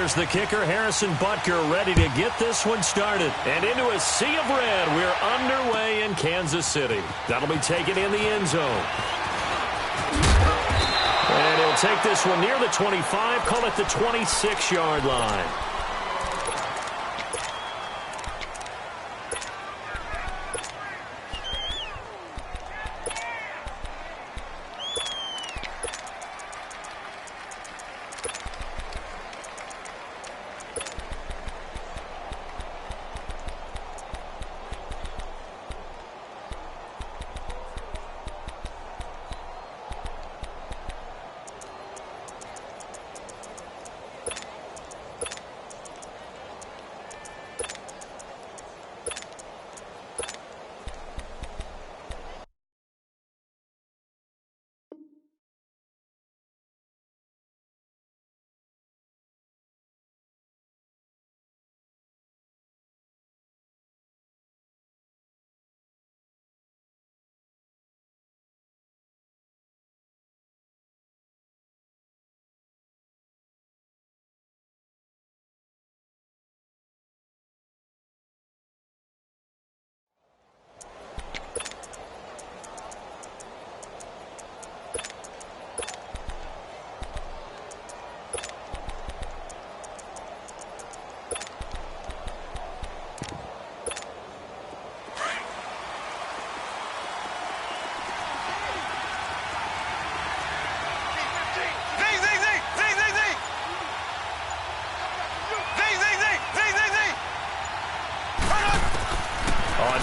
Here's the kicker, Harrison Butker, ready to get this one started. And into a sea of red, we're underway in Kansas City. That'll be taken in the end zone. And he'll take this one near the 25, call it the 26-yard line.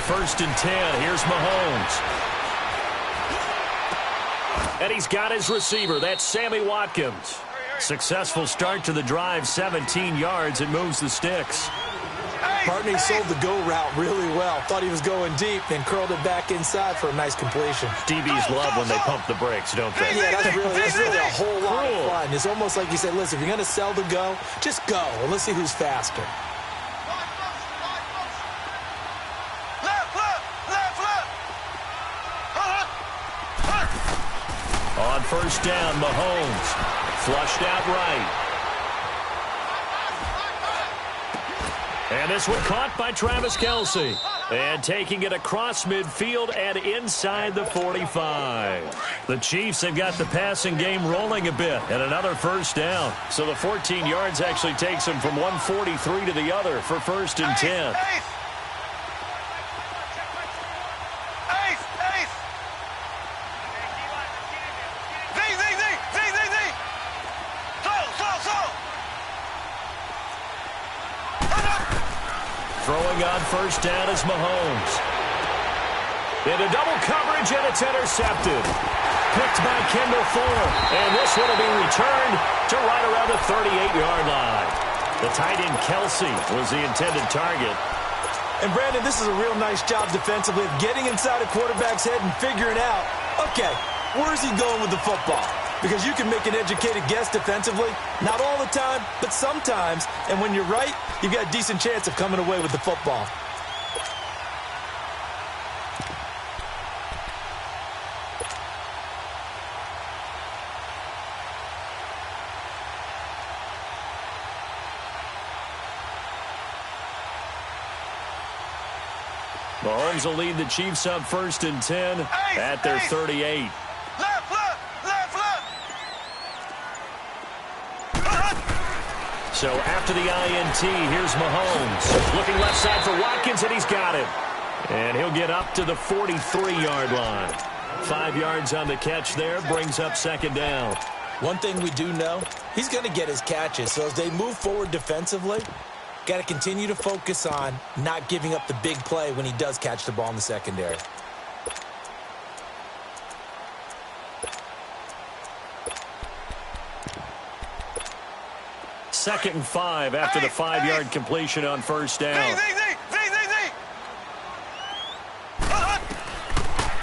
First and 10, here's Mahomes. And he's got his receiver. That's Sammy Watkins. Successful start to the drive, 17 yards, and moves the sticks. Partney sold the go route really well. Thought he was going deep, then curled it back inside for a nice completion. DBs love when they pump the brakes, don't they? Yeah, that's really a whole lot of fun. It's almost like you said, listen, if you're going to sell the go, just go, and let's see who's faster. On first down, Mahomes flushed out right. And this one caught by Travis Kelce. And taking it across midfield and inside the 45. The Chiefs have got the passing game rolling a bit. And another first down. So the 14 yards actually takes them from 143 to the other for first and 10. Throwing on first down is Mahomes. Into double coverage, and it's intercepted. Picked by Kendall Fuller. And this one will be returned to right around the 38-yard line. The tight end Kelce was the intended target. And, Brandon, this is a real nice job defensively of getting inside a quarterback's head and figuring out, okay, where's he going with the football? Because you can make an educated guess defensively. Not all the time, but sometimes. And when you're right, you've got a decent chance of coming away with the football. Mahomes will lead the Chiefs up first and 10 at their 38. So after the INT, here's Mahomes. Looking left side for Watkins, and he's got him. And he'll get up to the 43-yard line. 5 yards on the catch there, brings up second down. One thing we do know, he's going to get his catches. So as they move forward defensively, got to continue to focus on not giving up the big play when he does catch the ball in the secondary. Second and 5 after the 5-yard completion on first down.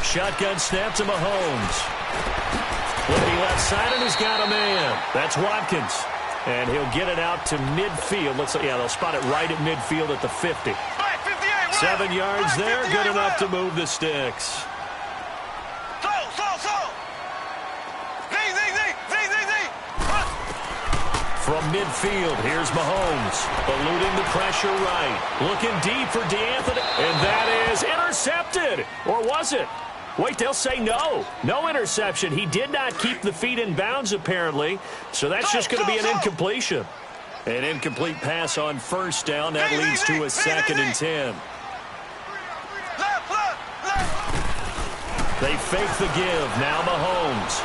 Shotgun snap to Mahomes. Looking left side, and he's got a man. That's Watkins. And he'll get it out to midfield. They'll spot it right at midfield at the 50. 7 yards there, good enough to move the sticks. From midfield, here's Mahomes. Eluding the pressure right. Looking deep for DeAnthony. And that is intercepted. Or was it? Wait, they'll say no. No interception. He did not keep the feet in bounds, apparently. So that's just going to be an incompletion. An incomplete pass on first down. That leads to a 2nd and 10. They fake the give. Now Mahomes.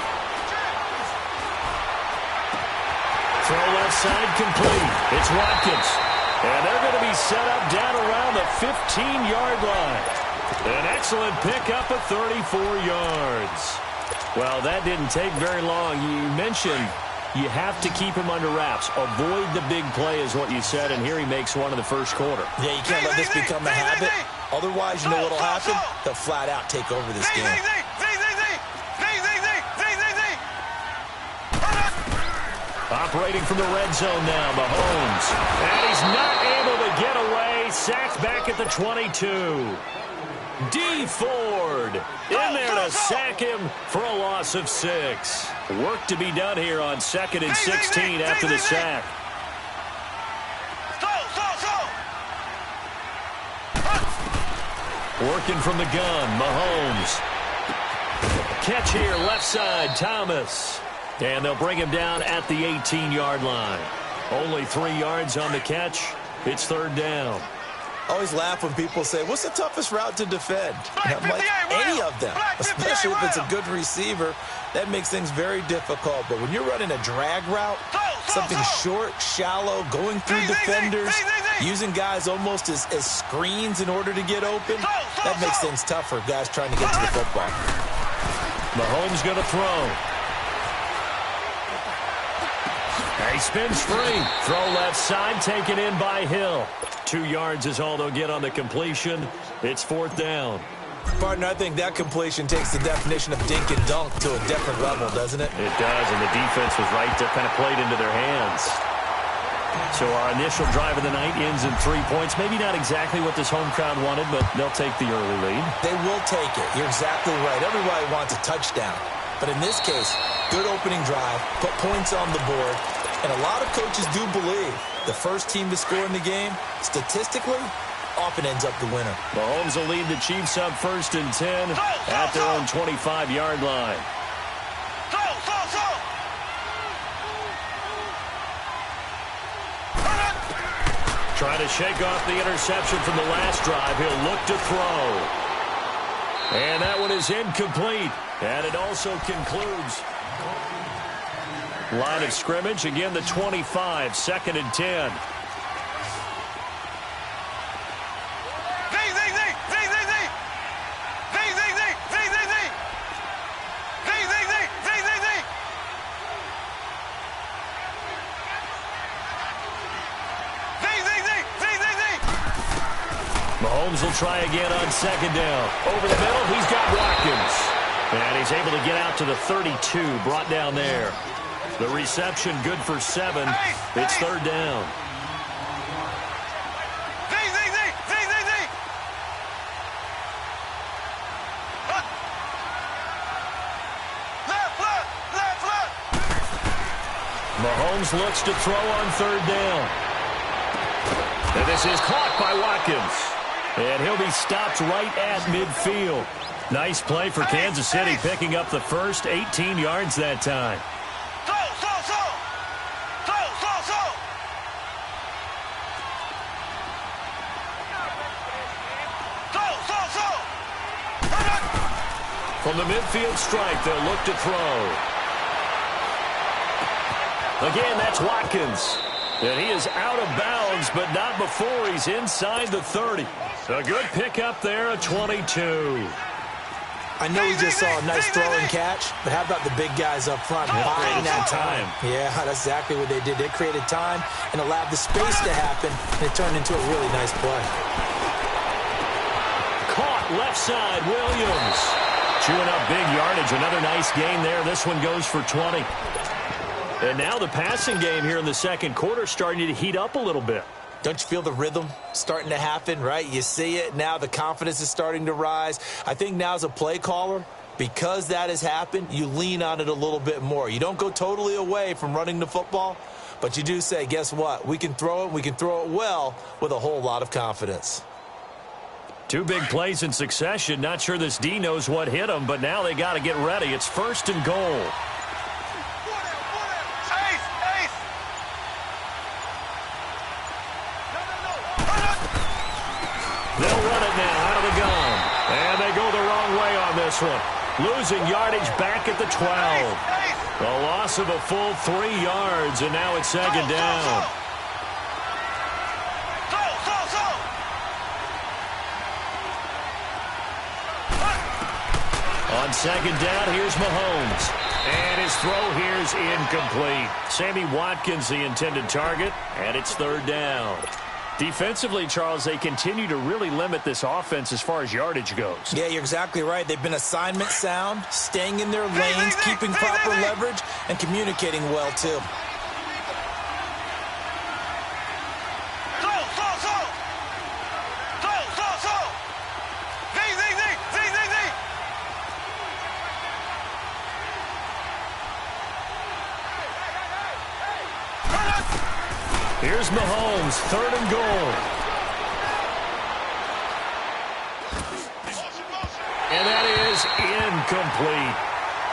Throw left side complete. It's Watkins. And they're going to be set up down around the 15-yard line. An excellent pickup of 34 yards. Well, that didn't take very long. You mentioned you have to keep him under wraps. Avoid the big play is what you said, and here he makes one in the first quarter. Yeah, you can't let this become a habit. Otherwise, you know what will happen? They'll flat out take over this game. Operating from the red zone now, Mahomes. And he's not able to get away. Sacked back at the 22. D. Ford in there to sack him for a loss of 6. Work to be done here on 2nd and 16 after the sack. Working from the gun, Mahomes. Catch here, left side, Thomas. And they'll bring him down at the 18-yard line. Only 3 yards on the catch. It's 3rd down. I always laugh when people say, what's the toughest route to defend? And I'm like, any of them, especially if it's a good receiver. That makes things very difficult. But when you're running a drag route, something short, shallow, going through defenders, using guys almost as screens in order to get open, that makes things tough for guys trying to get to the football. Mahomes going to throw. He spins free. Throw left side, taken in by Hill. 2 yards is all they'll get on the completion. It's 4th down. Partner, I think that completion takes the definition of dink and dunk to a different level, doesn't it? It does, and the defense was right there, kind of played into their hands. So our initial drive of the night ends in 3 points. Maybe not exactly what this home crowd wanted, but they'll take the early lead. They will take it. You're exactly right. Everybody wants a touchdown. But in this case, good opening drive, put points on the board, and a lot of coaches do believe the first team to score in the game, statistically, often ends up the winner. Mahomes will lead the Chiefs up 1st and 10 at their own 25-yard line. Trying to shake off the interception from the last drive. He'll look to throw. And that one is incomplete. And it also concludes line of scrimmage. Again, the 25, 2nd and 10. Mahomes will try again on 2nd down. Over the middle, he's got Watkins. And he's able to get out to the 32, brought down there. The reception good for 7. It's 3rd down. Mahomes looks to throw on 3rd down. And this is caught by Watkins. And he'll be stopped right at midfield. Nice play for Kansas City, picking up the first 18 yards that time. From the midfield strike, they'll look to throw. Again, that's Watkins. And he is out of bounds, but not before he's inside the 30. A good pickup there, a 22. I know we just saw a nice throw and catch, but how about the big guys up front buying that time? Yeah, that's exactly what they did. They created time and allowed the space to happen, and it turned into a really nice play. Caught left side, Williams. Chewing up big yardage. Another nice gain there. This one goes for 20. And now the passing game here in the second quarter starting to heat up a little bit. Don't you feel the rhythm starting to happen, right? You see it. Now the confidence is starting to rise. I think now as a play caller, because that has happened, you lean on it a little bit more. You don't go totally away from running the football, But you do say, guess what? We can throw it. We can throw it well with a whole lot of confidence. Two big plays in succession. Not sure this D knows what hit him, but now they got to get ready. It's 1st and goal. They'll run it now out of the gun. And they go the wrong way on this one. Losing yardage back at the 12. A loss of a full 3 yards, and now it's 2nd down. On 2nd down, here's Mahomes. And his throw here is incomplete. Sammy Watkins, the intended target, and it's 3rd down. Defensively, Charles, they continue to really limit this offense as far as yardage goes. Yeah, you're exactly right. They've been assignment sound, staying in their lanes, keeping proper leverage, and communicating well, too. Here's Mahomes, 3rd and goal. And that is incomplete.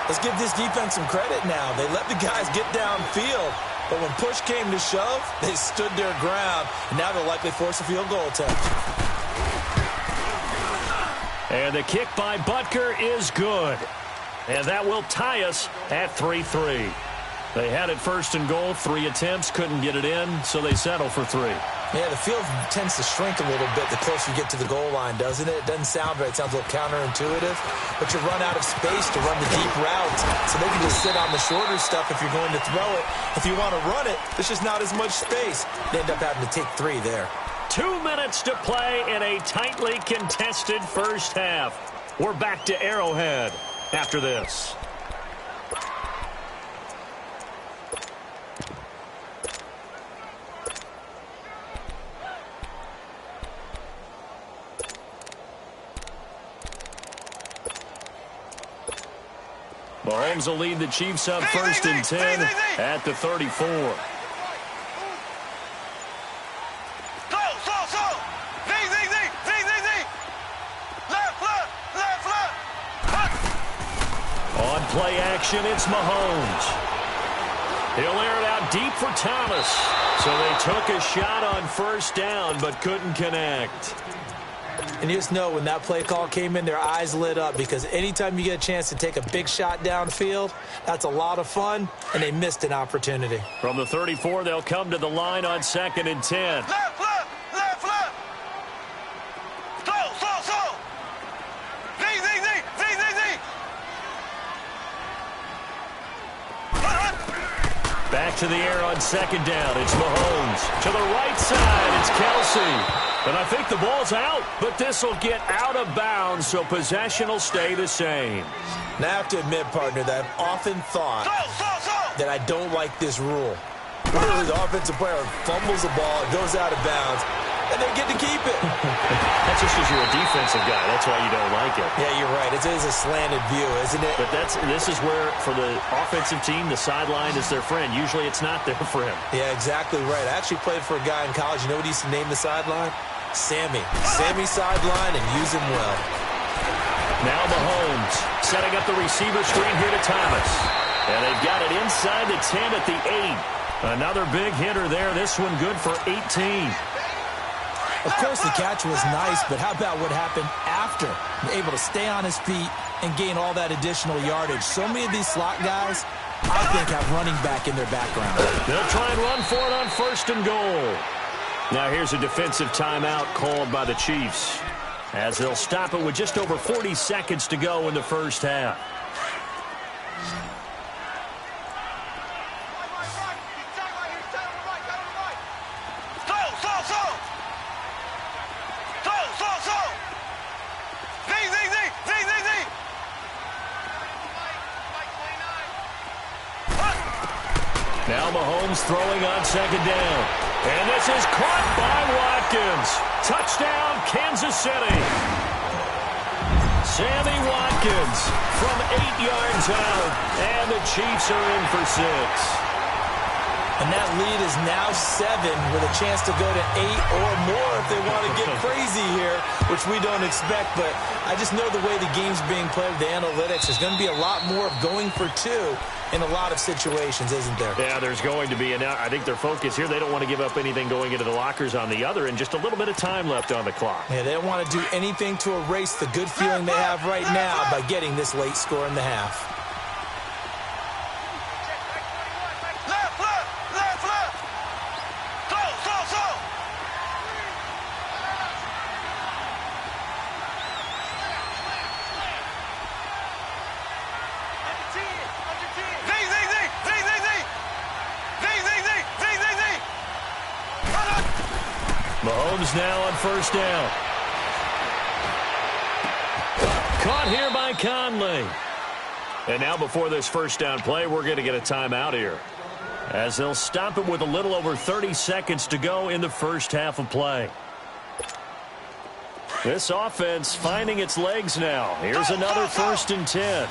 Let's give this defense some credit now. They let the guys get downfield, but when push came to shove, they stood their ground, and now they'll likely force a field goal attempt. And the kick by Butker is good. And that will tie us at 3-3. They had it 1st and goal, 3 attempts, couldn't get it in, so they settle for 3. Yeah, the field tends to shrink a little bit the closer you get to the goal line, doesn't it? It doesn't sound right. It sounds a little counterintuitive. But you run out of space to run the deep routes, so they can just sit on the shorter stuff if you're going to throw it. If you want to run it, there's just not as much space. They end up having to take 3 there. 2 minutes to play in a tightly contested first half. We're back to Arrowhead after this. Mahomes will lead the Chiefs up 1st and 10 at the 34. On play action, it's Mahomes. He'll air it out deep for Thomas. So they took a shot on 1st down but couldn't connect. And you just know when that play call came in, their eyes lit up, because anytime you get a chance to take a big shot downfield, that's a lot of fun, and they missed an opportunity. From the 34, they'll come to the line on 2nd and 10. Left. So. Back to the air on 2nd down. It's Mahomes. To the right side, it's Kelsey. And I think the ball's out, but this will get out of bounds, so possession will stay the same. Now, I have to admit, partner, that I've often thought that I don't like this rule. Literally, the offensive player fumbles the ball, it goes out of bounds, and they get to keep it. That's just because you're a defensive guy. That's why you don't like it. Yeah, you're right. It is a slanted view, isn't it? But this is where, for the offensive team, the sideline is their friend. Usually it's not there for him. Yeah, exactly right. I actually played for a guy in college. You know what he used to name the sideline? Sammy. Sammy sideline, and use him well. Now Mahomes setting up the receiver screen here to Thomas. And they've got it inside the 10 at the 8. Another big hitter there. This one good for 18. Of course, the catch was nice, but how about what happened after? Able to stay on his feet and gain all that additional yardage. So many of these slot guys, I think, have running back in their background. They'll try and run for it on 1st and goal. Now here's a defensive timeout called by the Chiefs, as they'll stop it with just over 40 seconds to go in the first half. Now Mahomes throwing on 2nd down. And this is caught by Watkins. Touchdown, Kansas City. Sammy Watkins from 8 yards out. And the Chiefs are in for 6. And that lead is now 7 with a chance to go to 8 or more if they want to get crazy here, which we don't expect. But I just know the way the game's being played, the analytics, there's going to be a lot more of going for 2 in a lot of situations, isn't there? Yeah, there's going to be. And I think their focus here, they don't want to give up anything going into the lockers on the other, and just a little bit of time left on the clock. Yeah, they don't want to do anything to erase the good feeling they have right now by getting this late score in the half. Mahomes now on first down. Caught here by Conley. And now before this first down play, we're going to get a timeout here, as they'll stop it with a little over 30 seconds to go in the first half of play. This offense finding its legs now. Here's another 1st and 10.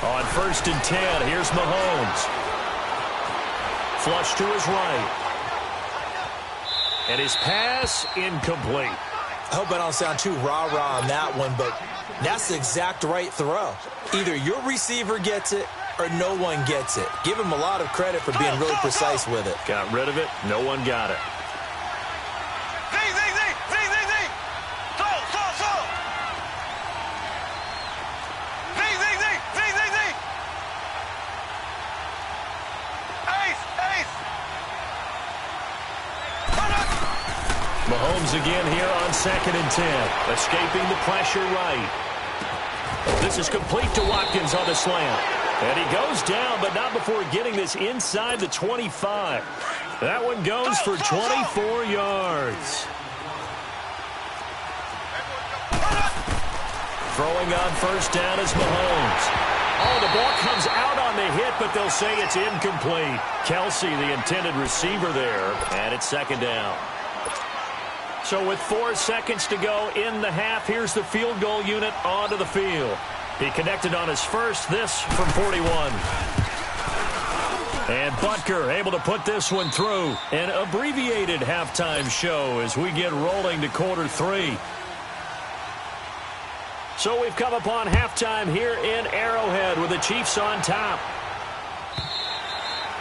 On 1st and 10, here's Mahomes. Flush to his right. And his pass incomplete. I hope I don't sound too rah-rah on that one, but that's the exact right throw. Either your receiver gets it or no one gets it. Give him a lot of credit for being really precise with it. Got rid of it. No one got it. Mahomes again here on 2nd and 10. Escaping the pressure right. This is complete to Watkins on the slant. And he goes down, but not before getting this inside the 25. That one goes for 24 yards. Throwing on first down is Mahomes. Oh, the ball comes out on the hit, but they'll say it's incomplete. Kelsey, the intended receiver there, and it's 2nd down. So with 4 seconds to go in the half, here's the field goal unit onto the field. He connected on his first, this from 41. And Butker able to put this one through. An abbreviated halftime show as we get rolling to quarter 3. So we've come upon halftime here in Arrowhead with the Chiefs on top.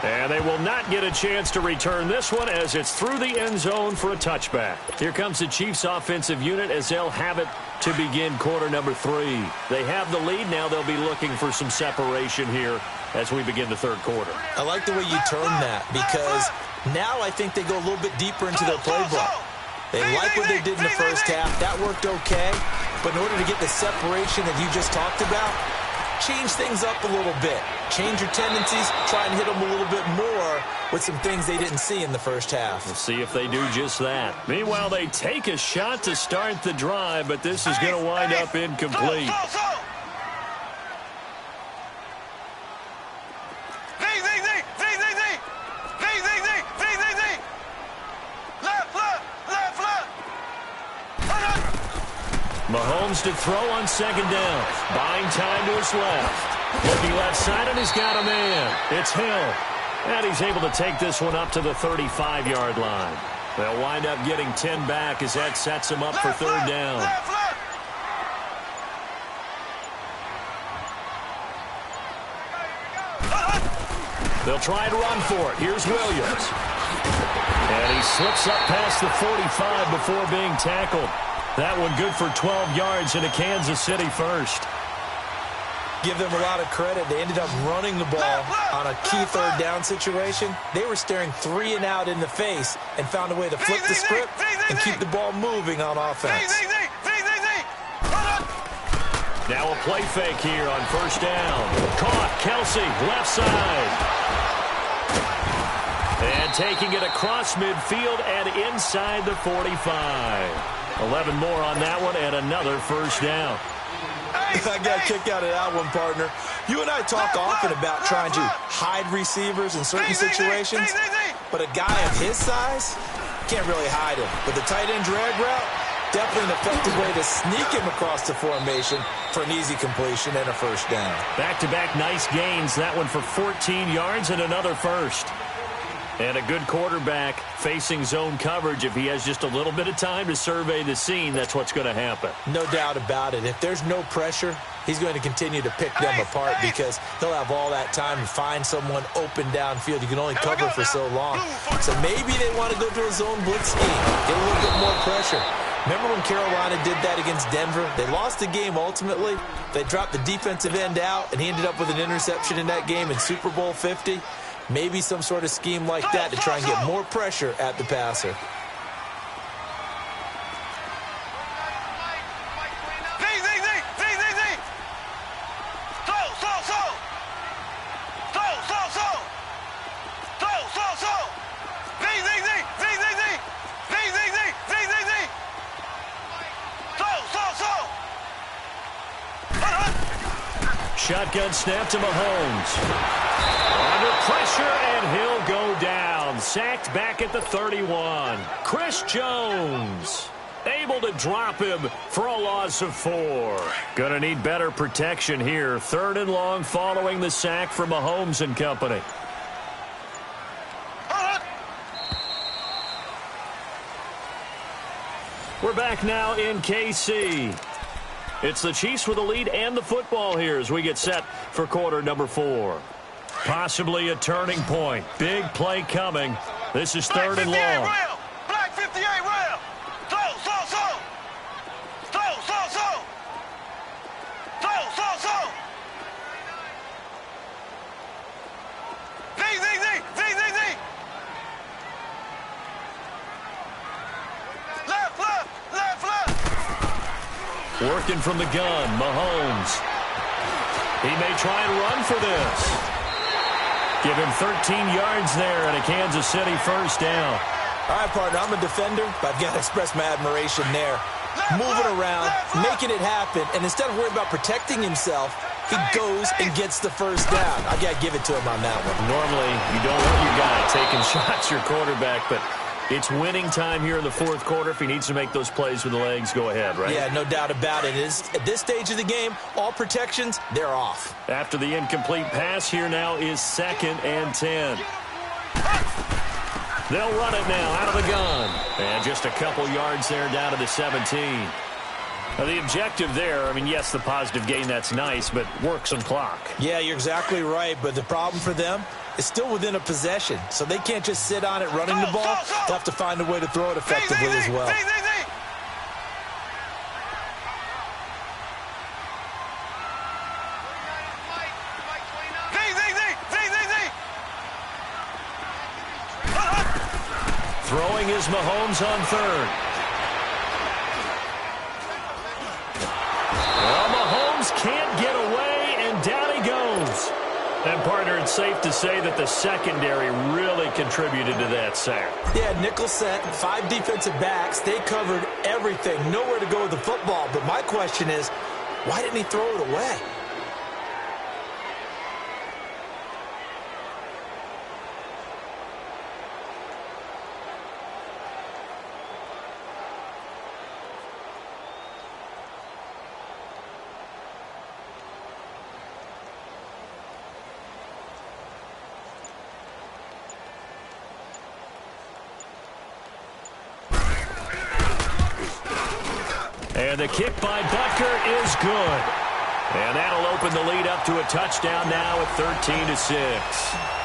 And they will not get a chance to return this one as it's through the end zone for a touchback. Here comes the Chiefs offensive unit as they'll have it to begin quarter number 3. They have the lead. Now they'll be looking for some separation here as we begin the 3rd quarter. I like the way you term that, because now I think they go a little bit deeper into their playbook. They like what they did in the first half. That worked okay. But in order to get the separation that you just talked about, change things up a little bit. Change your tendencies. Try and hit them a little bit more with some things they didn't see in the first half. We'll see if they do just that. Meanwhile, they take a shot to start the drive, but this is going to wind up incomplete. Mahomes to throw on 2nd down. Buying time to his left. Looking left side, and he's got a man. It's Hill. And he's able to take this one up to the 35-yard line. They'll wind up getting 10 back as that sets him up for 3rd down. They'll try to run for it. Here's Williams. And he slips up past the 45 before being tackled. That one good for 12 yards in a Kansas City first. Give them a lot of credit. They ended up running the ball on a key 3rd down situation. They were staring 3 and out in the face and found a way to flip the script and keep the ball moving on offense. Now a play fake here on first down. Caught. Kelsey, left side. And taking it across midfield and inside the 45. 11 more on that one and another first down. I got a kick out of that one, partner. You and I talk often about trying to hide receivers in certain situations, but a guy of his size can't really hide him. But the tight end drag route, definitely an effective way to sneak him across the formation for an easy completion and a first down. Back-to-back nice gains. That one for 14 yards and another first. And a good quarterback facing zone coverage. If he has just a little bit of time to survey the scene, that's what's going to happen. No doubt about it. If there's no pressure, he's going to continue to pick them apart because he'll have all that time to find someone open downfield. You can only cover for so long. So maybe they want to go to a zone blitz scheme, get a little bit more pressure. Remember when Carolina did that against Denver? They lost the game ultimately. They dropped the defensive end out, and he ended up with an interception in that game in Super Bowl 50. Maybe some sort of scheme like that to try and get more pressure at the passer. Shotgun snap to Mahomes. Under pressure, and he'll go down. Sacked back at the 31. Chris Jones able to drop him for a loss of 4. Going to need better protection here. 3rd and long following the sack from Mahomes and company. We're back now in KC. It's the Chiefs with the lead and the football here as we get set for quarter number 4. Possibly a turning point. Big play coming. This is 3rd and long. Black 58 rail. Throw. Left. Working from the gun, Mahomes. He may try and run for this. Give him 13 yards there and a Kansas City first down. All right, partner, I'm a defender, but I've got to express my admiration there. Moving around, making it happen, and instead of worrying about protecting himself, he goes and gets the first down. I got to give it to him on that one. Normally, you don't want your guy taking shots, your quarterback, but it's winning time here in the 4th quarter. If he needs to make those plays with the legs, go ahead, right? Yeah, no doubt about it. At this stage of the game, all protections, they're off. After the incomplete pass, here now is 2nd and 10. They'll run it now out of the gun. And just a couple yards there down to the 17. Now, the objective there, I mean, yes, the positive gain, that's nice, but work some clock. Yeah, you're exactly right, but the problem for them is still within a possession, so they can't just sit on it running the ball. They'll have to find a way to throw it effectively as well. Throwing is Mahomes on 3rd. Well, Mahomes can't get away, and down he goes. And, partner, it's safe to say that the secondary really contributed to that sack. Yeah, nickel set, 5 defensive backs. They covered everything. Nowhere to go with the football. But my question is, why didn't he throw it away? And the kick by Butker is good. And that'll open the lead up to a touchdown now at 13-6.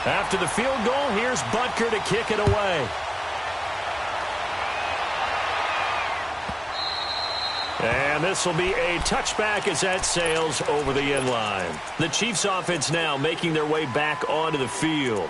After the field goal, here's Butker to kick it away. And this will be a touchback as that sails over the end line. The Chiefs offense now making their way back onto the field.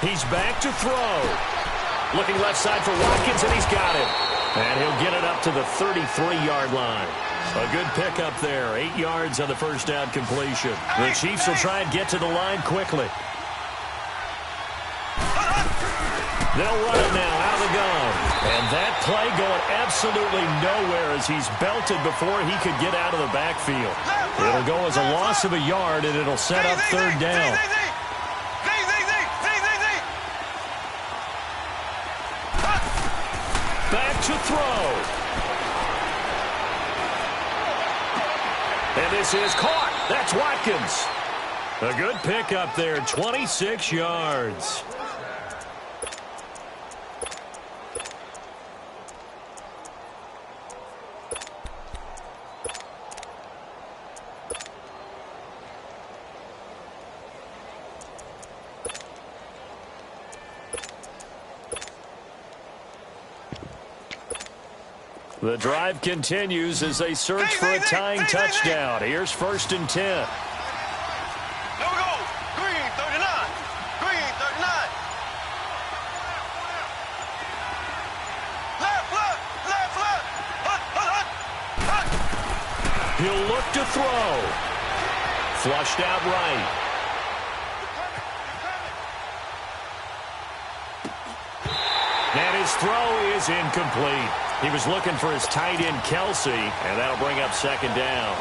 He's back to throw. Looking left side for Watkins, and he's got it. And he'll get it up to the 33-yard line. A good pickup there. 8 yards on the first down completion. The Chiefs will try and get to the line quickly. They'll run it now out of the gun. And that play going absolutely nowhere as he's belted before he could get out of the backfield. It'll go as a loss of a yard, and it'll set up third down. Back to throw. And this is caught. That's Watkins. A good pickup there, 26 yards. The drive continues as they search for a tying touchdown. Here's 1st and 10. Here we go. Green, 39. Green, 39. Left. He'll look to throw. Flushed out right. And his throw is incomplete. He was looking for his tight end, Kelsey, and that'll bring up 2nd down.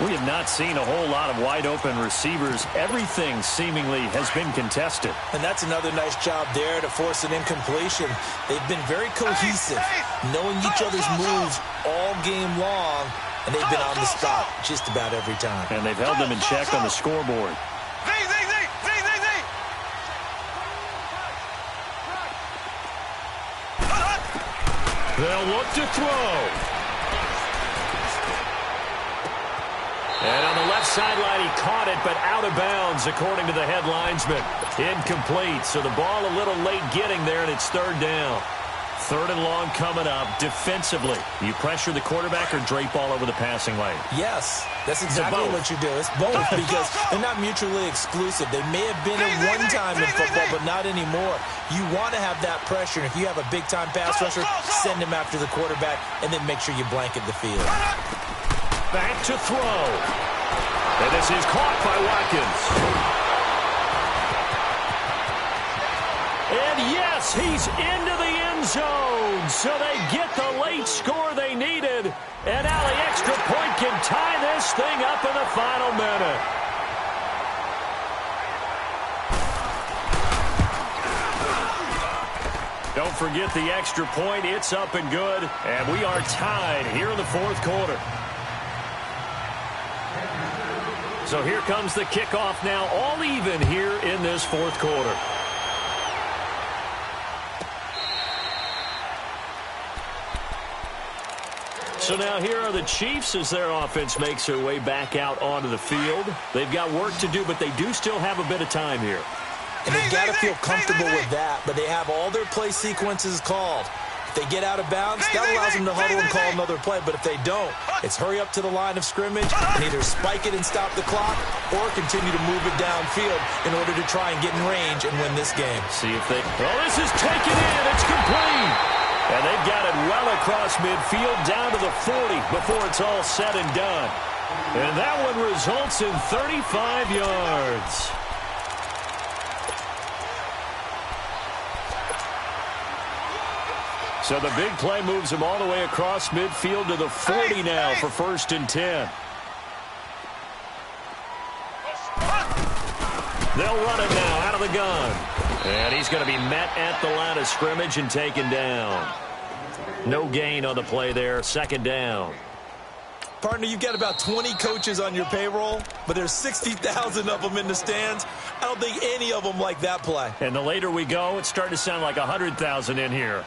We have not seen a whole lot of wide-open receivers. Everything seemingly has been contested. And that's another nice job there to force an incompletion. They've been very cohesive, knowing each other's moves all game long, and they've been on the spot just about every time. And they've held them in check on the scoreboard. They'll look to throw. And on the left sideline, he caught it, but out of bounds, according to the head linesman. Incomplete, so the ball a little late getting there, and it's 3rd down. 3rd and long coming up. Defensively, you pressure the quarterback or drape all over the passing lane? Yes, that's exactly what you do. It's both because they're not mutually exclusive. They may have been at one time in football, but not anymore. You want to have that pressure, and if you have a big-time pass rusher, send him after the quarterback, and then make sure you blanket the field. Back to throw. And this is caught by Watkins. And yes, he's into the end zone. So they get the late score they needed. And now the extra point can tie this thing up in the final minute. Don't forget the extra point. It's up and good. And we are tied here in the 4th quarter. So here comes the kickoff now, all even here in this 4th quarter. So now here are the Chiefs as their offense makes their way back out onto the field. They've got work to do, but they do still have a bit of time here. And they've got to feel comfortable with that, but they have all their play sequences called. If they get out of bounds, that allows them to huddle and call another play. But if they don't, it's hurry up to the line of scrimmage and either spike it and stop the clock or continue to move it downfield in order to try and get in range and win this game. See if they... Well, this is taken in. It's complete. And they've got it well across midfield down to the 40 before it's all said and done. And that one results in 35 yards. So the big play moves him all the way across midfield to the 40 now for 1st and 10. They'll run it now out of the gun. And he's going to be met at the line of scrimmage and taken down. No gain on the play there. 2nd down. Partner, you've got about 20 coaches on your payroll, but there's 60,000 of them in the stands. I don't think any of them like that play. And the later we go, it's starting to sound like 100,000 in here.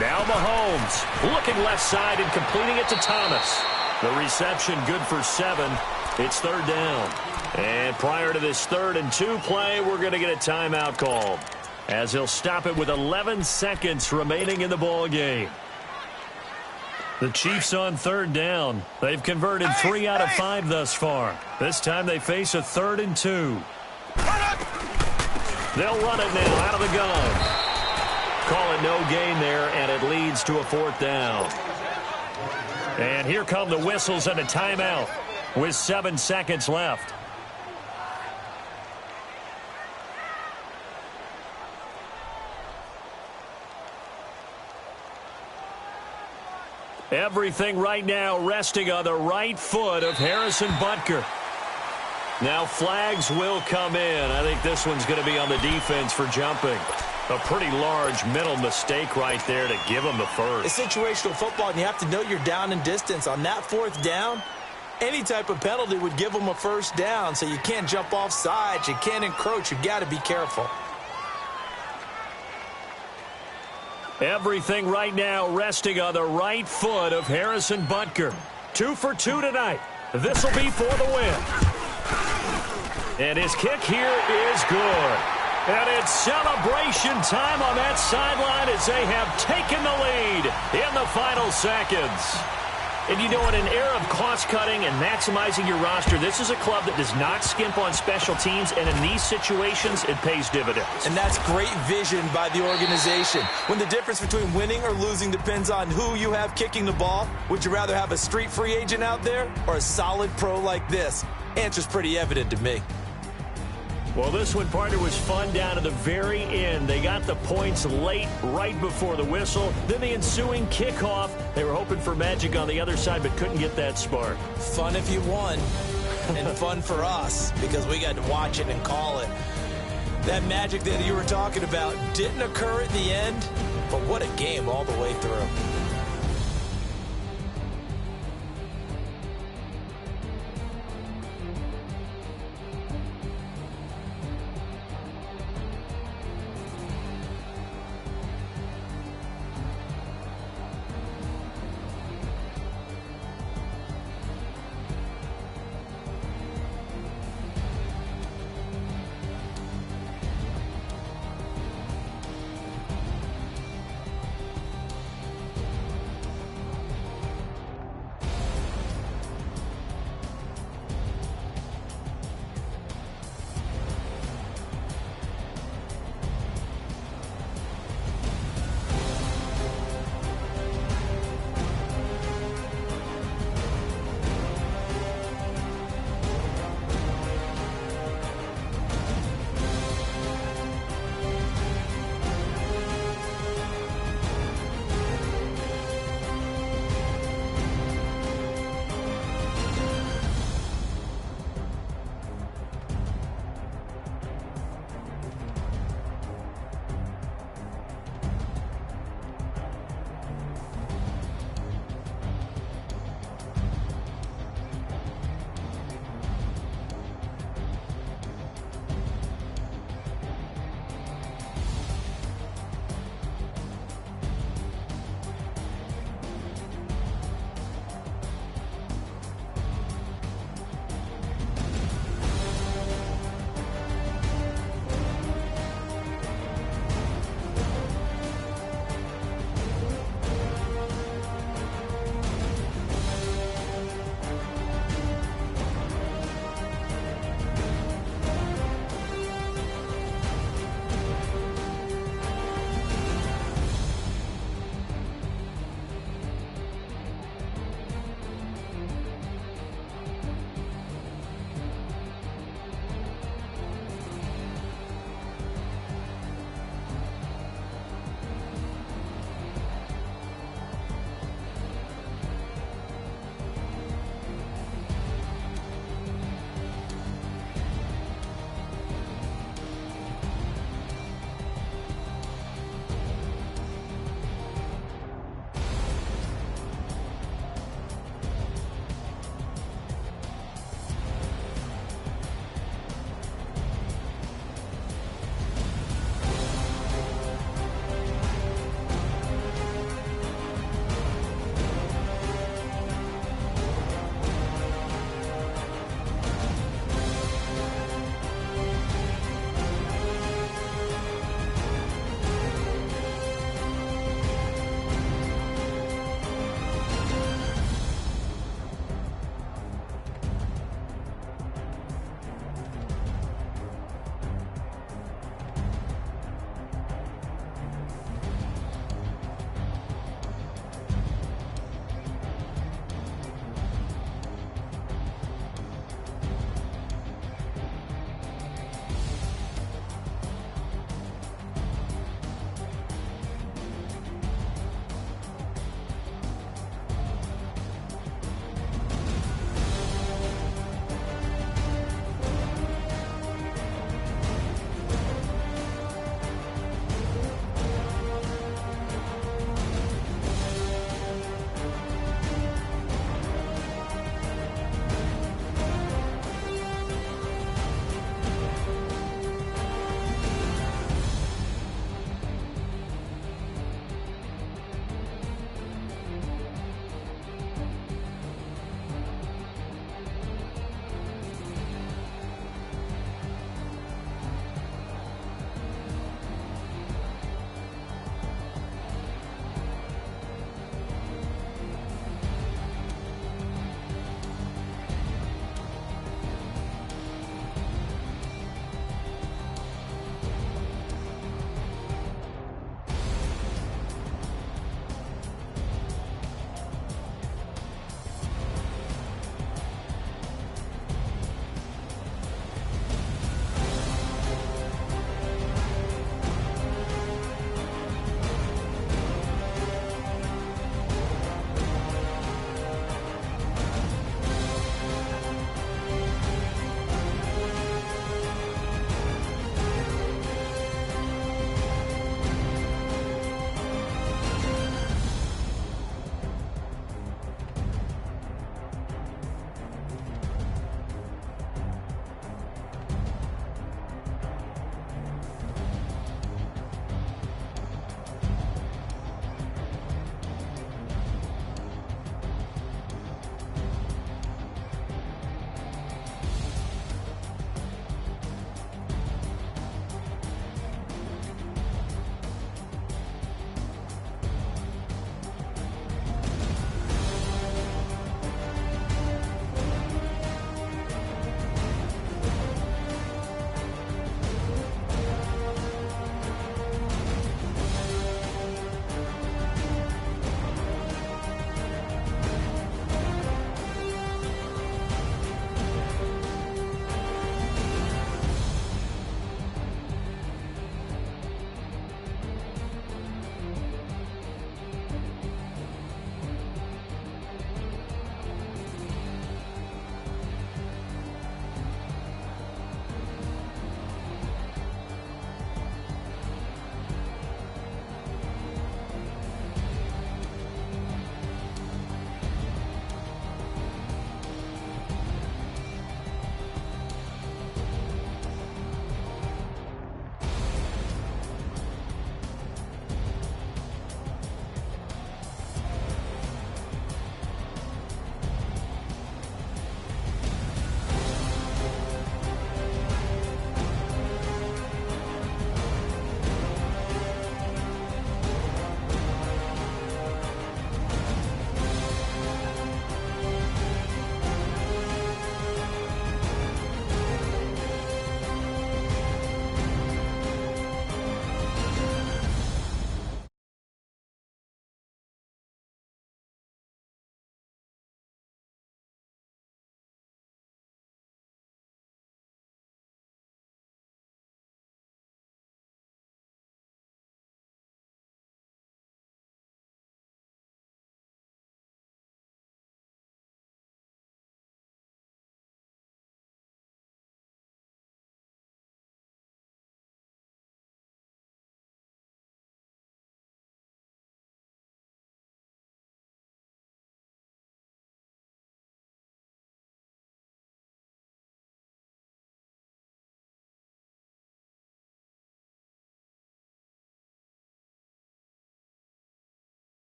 Now Mahomes looking left side and completing it to Thomas. The reception good for 7. It's 3rd down. And prior to this 3rd and 2 play, we're going to get a timeout called. as he'll stop it with 11 seconds remaining in the ball game. The Chiefs on third down. They've converted 3 out of 5 thus far. This time they face a 3rd and 2. They'll run it now out of the gun. Call it no gain there, and it leads to a 4th down. And here come the whistles and a timeout with 7 seconds left. Everything right now resting on the right foot of Harrison Butker. Now flags will come in. I think this one's going to be on the defense for jumping. A pretty large mental mistake right there to give him the first. It's situational football, and you have to know you're down in distance. On that 4th down, any type of penalty would give them a 1st down, so you can't jump off sides. You can't encroach. You've got to be careful. Everything right now resting on the right foot of Harrison Butker. 2 for 2 tonight. This will be for the win. And his kick here is good. And it's celebration time on that sideline as they have taken the lead in the final seconds. And you know, in an era of cost-cutting and maximizing your roster, this is a club that does not skimp on special teams, and in these situations, it pays dividends. And that's great vision by the organization. When the difference between winning or losing depends on who you have kicking the ball, would you rather have a street free agent out there or a solid pro like this? Answer's pretty evident to me. Well, this one, partner, was fun down to the very end. They got the points late, right before the whistle. Then the ensuing kickoff. They were hoping for magic on the other side, but couldn't get that spark. Fun if you won, and fun for us, because we got to watch it and call it. That magic that you were talking about didn't occur at the end, but what a game all the way through.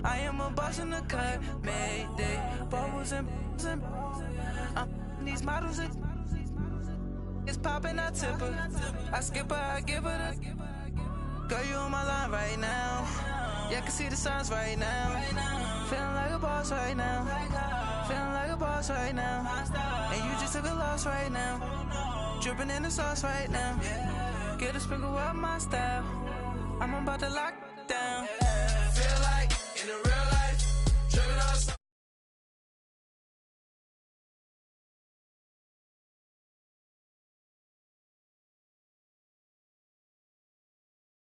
I am a boss in the cut, Mayday. Bubbles and these models are it's popping, I tip her. I skip her, I give her the. Girl, you on my line right now. Yeah, I can see the signs right now. Feeling like a boss right now. Feeling like a boss right now. And you just took a loss right now. Dripping in the sauce right now. Get a sprinkle up my style. I'm about to lock down.